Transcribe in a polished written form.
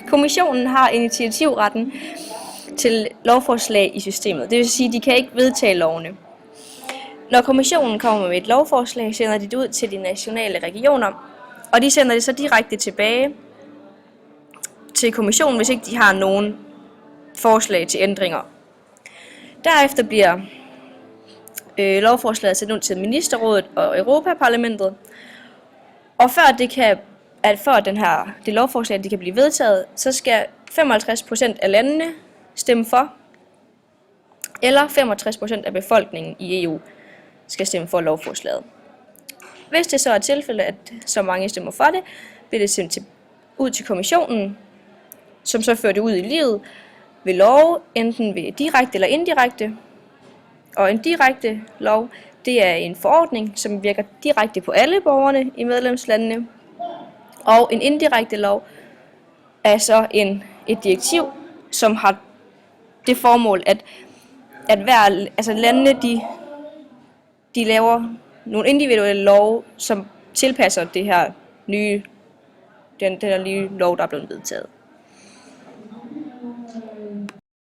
Kommissionen har initiativretten til lovforslag i systemet. Det vil sige, at de kan ikke vedtage lovene. Når kommissionen kommer med et lovforslag, sender de det ud til de nationale regioner, og de sender det så direkte tilbage til kommissionen, hvis ikke de har nogen forslag til ændringer. Derefter bliver lovforslaget sendt ud til Ministerrådet og Europaparlamentet, og for det lovforslag det kan blive vedtaget, så skal 55% af landene stemme for, eller 65% af befolkningen i EU skal stemme for lovforslaget. Hvis det så er tilfældet, at så mange stemmer for det, bliver det sendt ud til kommissionen, som så fører det ud i livet ved lov, enten ved direkte eller indirekte. Og en direkte lov, det er en forordning, som virker direkte på alle borgerne i medlemslandene. Og en indirekte lov er så et direktiv, som har det formål, at landene de laver nogle individuelle love, som tilpasser den her nye lov, der er blevet vedtaget.